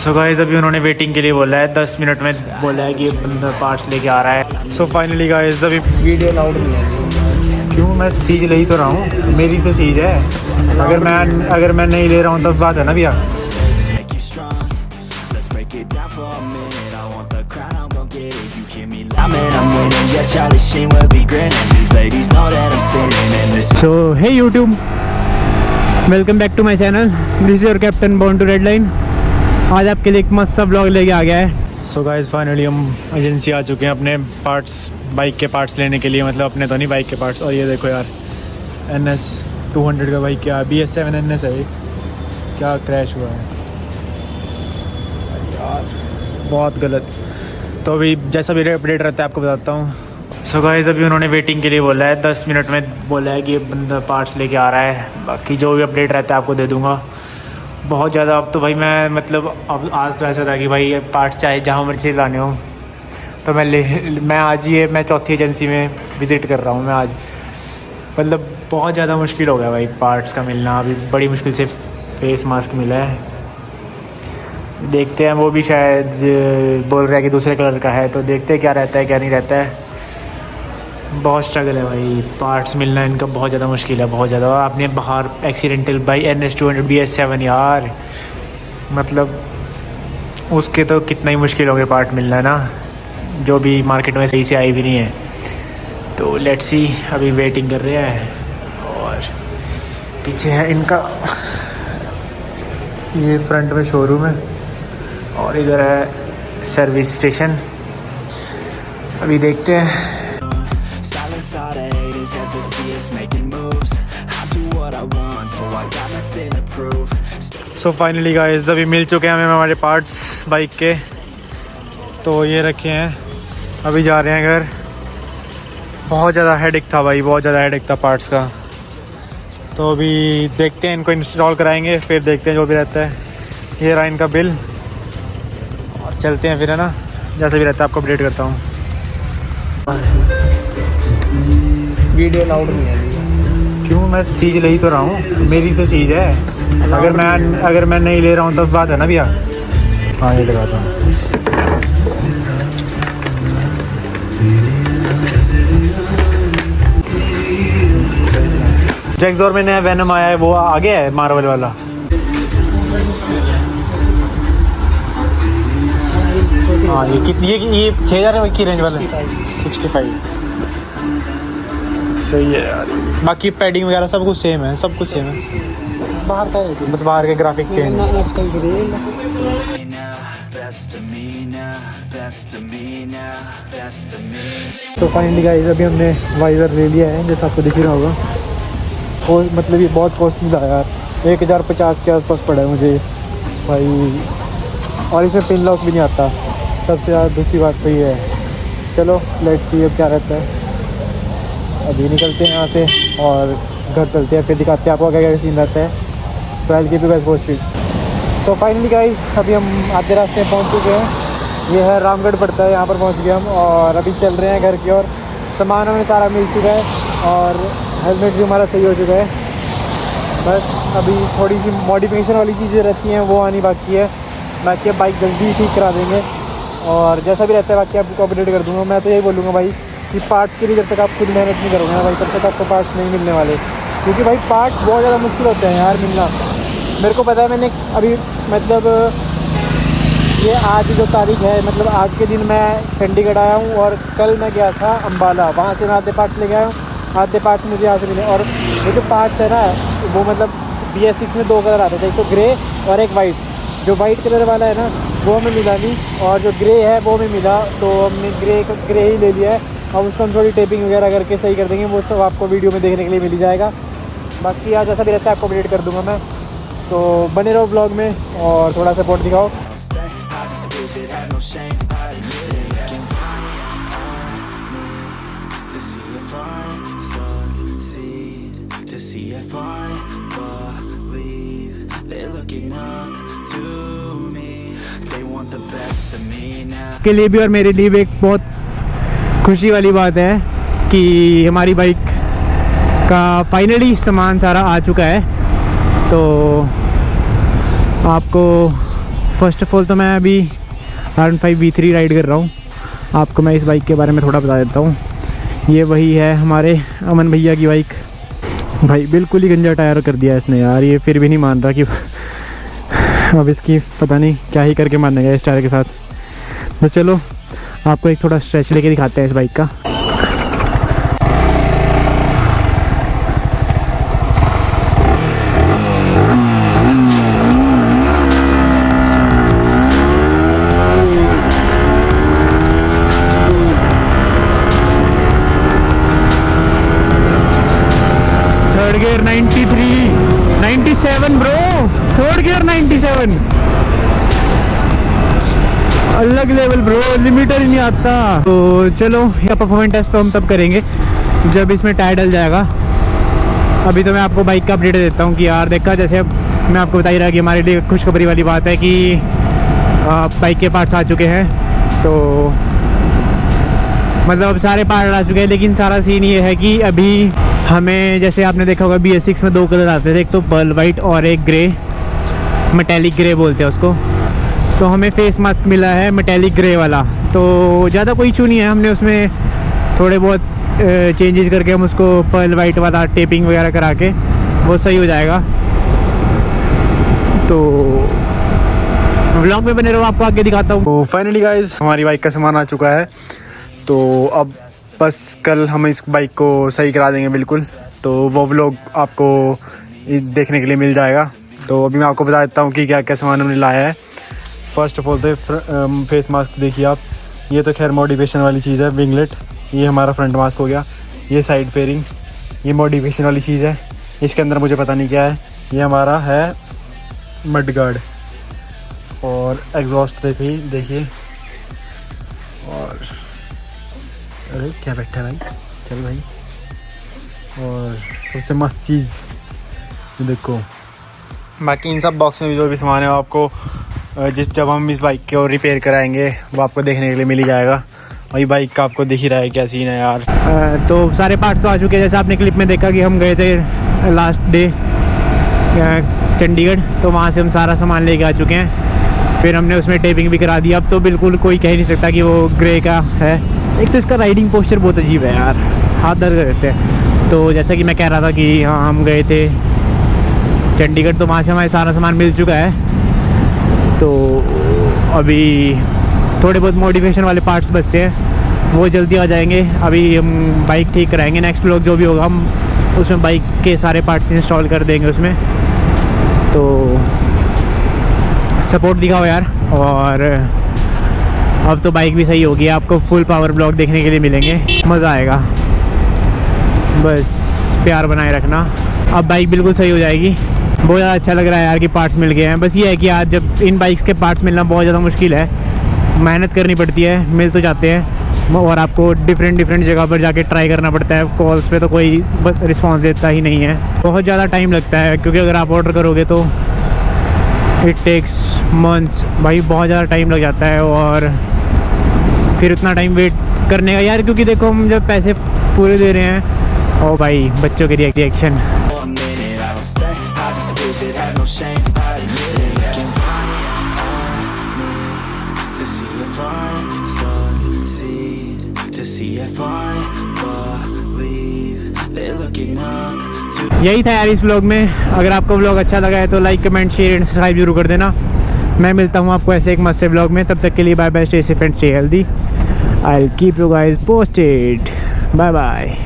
So guys अभी उन्होंने waiting के लिए बोला है, 10 मिनट में बोला है कि बंदा पार्ट्स लेके आ रहा है। सो फाइनली गाइस अभी वीडियो अलाउड नहीं है। क्यों? मैं चीज़ ले ही तो रहा हूँ, मेरी तो चीज़ है। अगर मैं नहीं ले रहा हूँ तब बात है ना भैया। So hey YouTube, welcome back to my channel. This is your captain born to red line. आज आपके लिए एक मस्त सा ब्लॉग लेके आ गया है। सो गाइस फाइनली हम एजेंसी आ चुके हैं अपने पार्ट्स, बाइक के पार्ट्स लेने के लिए। मतलब अपने तो नहीं, बाइक के पार्ट्स। और ये देखो यार, NS 200 का बाइक, क्या BS7 NS है ये, क्या क्रैश हुआ है यार, बहुत गलत। तो अभी जैसा भी अपडेट रहता है आपको बताता हूँ। सो गाइस अभी उन्होंने वेटिंग के लिए बोला है, 10 मिनट में बोला है कि बंदा पार्ट्स लेके आ रहा है। बाकी जो भी अपडेट रहता है आपको दे दूँगा। बहुत ज़्यादा अब तो भाई मैं मतलब अब आज तो ऐसा था कि भाई पार्ट्स चाहे जहाँ मर्जी लाने हो तो मैं आज ही मैं चौथी एजेंसी में विज़िट कर रहा हूँ मैं आज। मतलब बहुत ज़्यादा मुश्किल हो गया भाई पार्ट्स का मिलना। अभी बड़ी मुश्किल से फेस मास्क मिला है। देखते हैं, वो भी शायद बोल रहा है कि दूसरे कलर का है, तो देखते हैं क्या रहता है क्या नहीं रहता है। बहुत स्ट्रगल है भाई, पार्ट्स मिलना इनका बहुत ज़्यादा मुश्किल है, बहुत ज़्यादा। आपने बाहर एक्सीडेंटल बाई NS 200 BS7 यार, मतलब उसके तो कितना ही मुश्किल हो गया पार्ट मिलना है ना, जो भी मार्केट में सही से आई भी नहीं है। तो लेट्स सी, अभी वेटिंग कर रहे हैं। और पीछे है इनका, ये फ्रंट में शोरूम है और इधर है सर्विस स्टेशन। अभी देखते हैं। सो फाइनली गाइस अभी मिल चुके हैं हमें हमारे पार्ट्स बाइक के। तो ये रखे हैं, अभी जा रहे हैं घर। बहुत ज़्यादा हेडेक था भाई, बहुत ज़्यादा हेडेक था पार्ट्स का। तो अभी देखते हैं, इनको इंस्टॉल कराएंगे, फिर देखते हैं जो भी रहता है। ये रहा इनका बिल, और चलते हैं फिर, है ना। जैसा भी रहता है आपको अपडेट करता हूँ। वीडियो अलाउड नहीं है। क्यों? मैं चीज़ ले ही तो रहा हूँ, मेरी तो चीज़ है। अगर मैं नहीं ले रहा हूँ तब बात है ना भैया। हाँ ये लगाता हूँ। जैक्सोर में नया वेनम आया है, वो आ गया है मार्वल वाला। हाँ ये कितनी, ये 6000 की रेंज वाला है, 65। सही है यार। बाकी पैडिंग वगैरह सब कुछ सेम है, सब कुछ सेम है। बाहर का है, बस बाहर के ग्राफिक चेंज। तो फाइनली गाइस अभी हमने वाइज़र ले लिया है, जैसा आपको दिख रहा होगा। और मतलब ये बहुत कॉस्टली था यार, 1050 के आसपास पड़ा है मुझे भाई। और इसमें पिन लॉक भी नहीं आता। सबसे ज़्यादा दुखी बात तो ये है। चलो लेट्स सी अब क्या रहता है। अभी निकलते हैं यहाँ से और घर चलते हैं, फिर दिखाते हैं आपको क्या क्या सीन रहता है। So I will keep you guys posted. So finally guys अभी हम आधे रास्ते में पहुँच चुके हैं। ये है रामगढ़ पड़ता है, यहाँ पर पहुँच गए हम। और अभी चल रहे हैं घर की ओर। सामान हमें सारा मिल चुका है और हेलमेट भी हमारा सही हो चुका है। बस अभी थोड़ी सी मॉडिफिकेशन वाली चीज़ें रहती हैं, वो आनी बाकी है। बाकी अब बाइक जल्दी ठीक करा देंगे और जैसा भी रहता है बाकी आपको अपडेट कर दूँगा। मैं तो यही बोलूँगा भाई कि पार्ट्स के लिए जब तक आप खुद मेहनत नहीं करोगे ना भाई, तब तक आपको पार्ट्स नहीं मिलने वाले। क्योंकि भाई पार्ट्स बहुत ज़्यादा मुश्किल होते हैं यार मिलना। मेरे को पता है, मैंने अभी मतलब ये आज जो तारीख है, मतलब आज के दिन मैं चंडीगढ़ आया हूँ और कल मैं गया था अम्बाला। वहाँ से मैं आधे पार्ट्स ले गया हूँ, आधे पार्ट्स मुझे यहाँ से मिले। और ये जो पार्ट्स है ना, वो मतलब BS6 में 2 कलर आते थे, एक तो ग्रे और एक वाइट। जो वाइट कलर वाला है ना वो हमें मिला नहीं, और जो ग्रे है वो हमें मिला। तो हमने ग्रे ही ले लिया है। अब उसको हम थोड़ी टेपिंग वगैरह करके सही कर देंगे, वो सब आपको वीडियो में देखने के लिए मिल जाएगा। बाकी आज जैसा भी रहता है आपको अपडेट कर दूंगा मैं। तो बने रहो ब्लॉग में और थोड़ा सपोर्ट दिखाओ। के लिए भी और मेरे लिए भी एक बहुत खुशी वाली बात है कि हमारी बाइक का फाइनली सामान सारा आ चुका है। तो आपको फर्स्ट ऑफ ऑल तो मैं अभी R15 V3 राइड कर रहा हूँ। आपको मैं इस बाइक के बारे में थोड़ा बता देता हूँ। ये वही है हमारे अमन भैया की बाइक। भाई बिल्कुल ही गंजा टायर कर दिया इसने यार, ये फिर भी नहीं मान रहा कि अब इसकी पता नहीं क्या ही करके मानेगा इस टायर के साथ। तो चलो आपको एक थोड़ा स्ट्रेच लेके दिखाते हैं इस बाइक का। Third gear 93, 97 bro, third gear 97, अलग लेवल ब्रो, लिमिटर ही नहीं आता। तो चलो ये परफॉर्मेंस टेस्ट तो हम तब करेंगे जब इसमें टायर डल जाएगा। अभी तो मैं आपको बाइक का अपडेट देता हूँ कि यार देखा, जैसे मैं आपको बता ही रहा कि हमारे लिए खुशखबरी वाली बात है कि बाइक के पार्ट्स आ चुके हैं। तो मतलब अब सारे पार्ट आ चुके हैं, लेकिन सारा सीन ये है कि अभी हमें, जैसे आपने देखा होगा BS6 में 2 कलर आते थे, एक तो पर्ल वाइट और एक ग्रे, मेटेलिक ग्रे बोलते हैं उसको। तो हमें फेस मास्क मिला है मेटेलिक ग्रे वाला। तो ज़्यादा कोई इशू नहीं है, हमने उसमें थोड़े बहुत चेंजेस करके हम उसको पर्ल वाइट वाला टेपिंग वगैरह करा के वो सही हो जाएगा। तो व्लॉग में बने रहो, आपको आगे दिखाता हूँ। तो फाइनली गाइस हमारी बाइक का सामान आ चुका है। तो अब बस कल हम इस बाइक को सही करा देंगे बिल्कुल। तो वो व्लॉग आपको देखने के लिए मिल जाएगा। तो अभी मैं आपको बता देता हूँ कि क्या क्या सामान हमने लाया है। फर्स्ट ऑफ ऑल तो फेस मास्क देखिए आप, ये तो खैर मॉडिफिकेशन वाली चीज़ है, विंगलेट। ये हमारा फ्रंट मास्क हो गया। ये साइड फेयरिंग, ये मॉडिफिकेशन वाली चीज़ है। इसके अंदर मुझे पता नहीं क्या है। ये हमारा है मड गार्ड। और एग्जॉस्ट देखिए। और अरे क्या बैठा है भाई, चल भाई। और सबसे मस्त चीज़ देखो, बाकी इन सब बॉक्स में भी जो भी सामान है वो आपको जब हम इस बाइक को रिपेयर कराएंगे वो आपको देखने के लिए मिल ही जाएगा। और ये बाइक का आपको दिख ही रहा है क्या सीन है यार। तो सारे पार्ट्स तो आ चुके हैं। जैसे आपने क्लिप में देखा कि हम गए थे लास्ट डे चंडीगढ़, तो वहाँ से हम सारा सामान लेके आ चुके हैं। फिर हमने उसमें टेपिंग भी करा दी। अब तो बिल्कुल कोई कह नहीं सकता कि वो ग्रे का है। एक तो इसका राइडिंग पोस्चर बहुत अजीब है यार, हाथ दर्द रहते हैं। तो जैसा कि मैं कह रहा था कि हाँ हम गए थे चंडीगढ़, तो वहाँ से हमारे सारा सामान मिल चुका है। तो अभी थोड़े बहुत मॉडिफिकेशन वाले पार्ट्स बचते हैं, वो जल्दी आ जाएंगे। अभी हम बाइक ठीक कराएंगे। नेक्स्ट व्लॉग जो भी होगा हम उसमें बाइक के सारे पार्ट्स इंस्टॉल कर देंगे उसमें। तो सपोर्ट दिखाओ यार। और अब तो बाइक भी सही होगी, आपको फुल पावर ब्लॉग देखने के लिए मिलेंगे, मज़ा आएगा। बस प्यार बनाए रखना। अब बाइक बिल्कुल सही हो जाएगी। बहुत ज़्यादा अच्छा लग रहा है यार कि पार्ट्स मिल गए हैं। बस ये है कि आज जब इन बाइक्स के पार्ट्स मिलना बहुत ज़्यादा मुश्किल है, मेहनत करनी पड़ती है। मिल तो जाते हैं और आपको डिफरेंट जगह पर जाके ट्राई करना पड़ता है। कॉल्स पे तो कोई रिस्पांस देता ही नहीं है, बहुत ज़्यादा टाइम लगता है। क्योंकि अगर आप ऑर्डर करोगे तो इट टेक्स मंथ्स, भाई बहुत ज़्यादा टाइम लग जाता है। और फिर उतना टाइम वेट करने का यार, क्योंकि देखो हम जब पैसे पूरे दे रहे हैं। ओ भाई बच्चों के रिएक्शन। यही था यार इस व्लॉग में। अगर आपको व्लॉग अच्छा लगा है तो like comment share and subscribe जरूर कर देना। मैं मिलता हूँ आपको ऐसे एक मस्त से व्लॉग में। तब तक के लिए bye bye, stay safe and stay healthy. I will keep you guys posted. Bye bye.